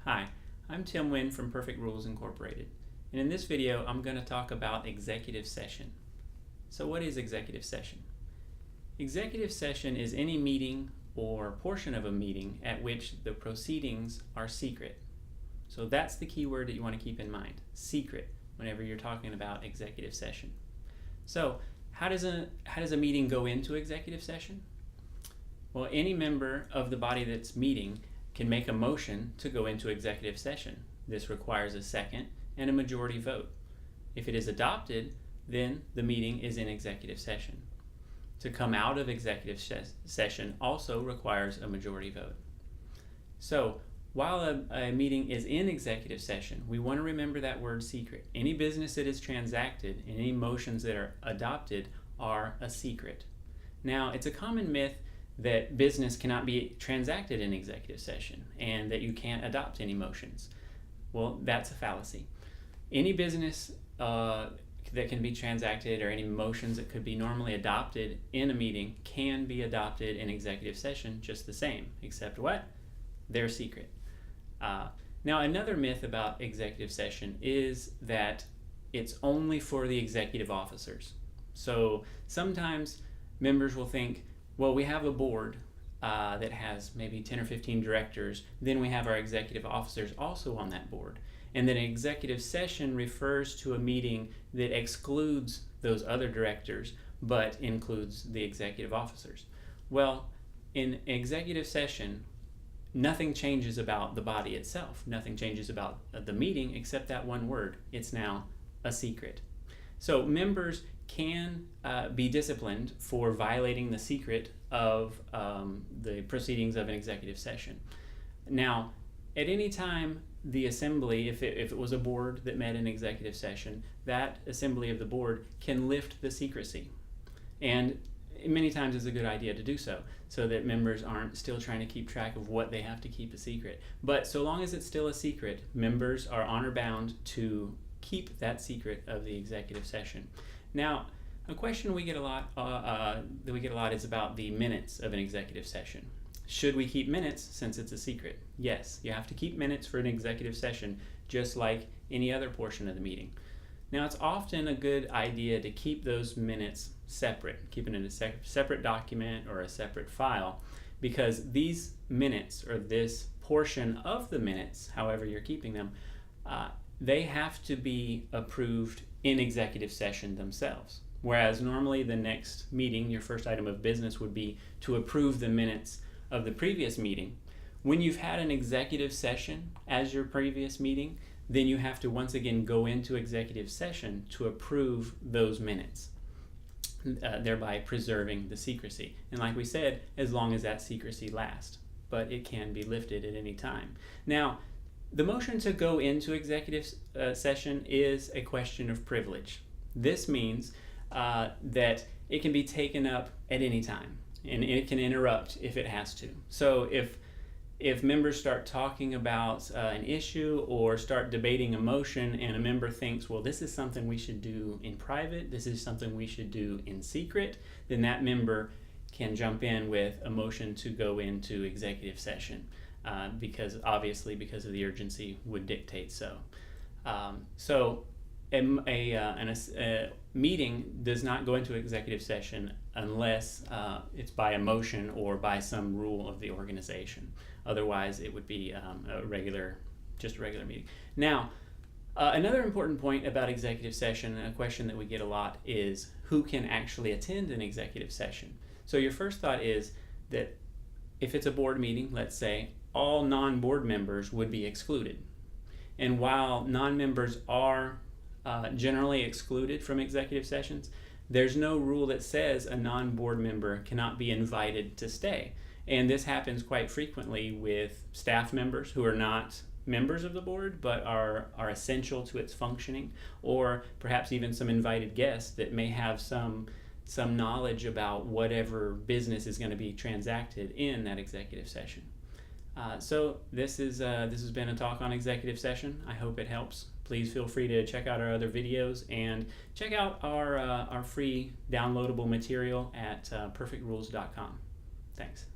Hi, I'm Tim Wynn from Perfect Rules Incorporated, and in this video I'm going to talk about executive session. So what is executive session? Executive session is any meeting or portion of a meeting at which the proceedings are secret. So that's the key word that you want to keep in mind, secret, whenever you're talking about executive session. So how does a meeting go into executive session? Well, any member of the body that's meeting can make a motion to go into executive session. This requires a second and a majority vote. If it is adopted, then the meeting is in executive session. To come out of executive session also requires a majority vote. So while a meeting is in executive session, we want to remember that word secret. Any business that is transacted and any motions that are adopted are a secret. Now, it's a common myth that business cannot be transacted in executive session and that you can't adopt any motions. Well, that's a fallacy. Any business that can be transacted or any motions that could be normally adopted in a meeting can be adopted in executive session just the same, except what? They're secret. Now, another myth about executive session is that it's only for the executive officers. So sometimes members will think, well, we have a board that has maybe 10 or 15 directors, then we have our executive officers also on that board. And then an executive session refers to a meeting that excludes those other directors but includes the executive officers. Well, in executive session, nothing changes about the body itself. Nothing changes about the meeting except that one word. It's now a secret. So members can be disciplined for violating the secret of the proceedings of an executive session. Now, at any time, the assembly, if it was a board that met in executive session, that assembly of the board can lift the secrecy. And many times it's a good idea to do so that members aren't still trying to keep track of what they have to keep a secret. But so long as it's still a secret, members are honor bound to keep that secret of the executive session. Now, a question we get a lot is about the minutes of an executive session. Should we keep minutes since it's a secret? Yes, you have to keep minutes for an executive session just like any other portion of the meeting. Now, it's often a good idea to keep those minutes separate, keep it in a separate document or a separate file, because these minutes or this portion of the minutes, however you're keeping them, they have to be approved in executive session themselves. Whereas normally the next meeting, your first item of business would be to approve the minutes of the previous meeting. When you've had an executive session as your previous meeting, then you have to once again go into executive session to approve those minutes, thereby preserving the secrecy. And like we said, as long as that secrecy lasts, but it can be lifted at any time. Now, the motion to go into executive session is a question of privilege. This means that it can be taken up at any time, and it can interrupt if it has to. So if members start talking about an issue or start debating a motion and a member thinks, well, this is something we should do in private, this is something we should do in secret, then that member can jump in with a motion to go into executive session. Because of the urgency would dictate so. So a meeting does not go into executive session unless it's by a motion or by some rule of the organization. Otherwise, it would be just a regular meeting. Now, another important point about executive session, and a question that we get a lot, is who can actually attend an executive session. So your first thought is that if it's a board meeting, let's say, all non-board members would be excluded. And while non-members are generally excluded from executive sessions, there's no rule that says a non-board member cannot be invited to stay. And this happens quite frequently with staff members who are not members of the board but are essential to its functioning, or perhaps even some invited guests that may have some knowledge about whatever business is going to be transacted in that executive session. So this has been a talk on executive session. I hope it helps. Please feel free to check out our other videos and check out our free downloadable material at perfectrules.com. Thanks.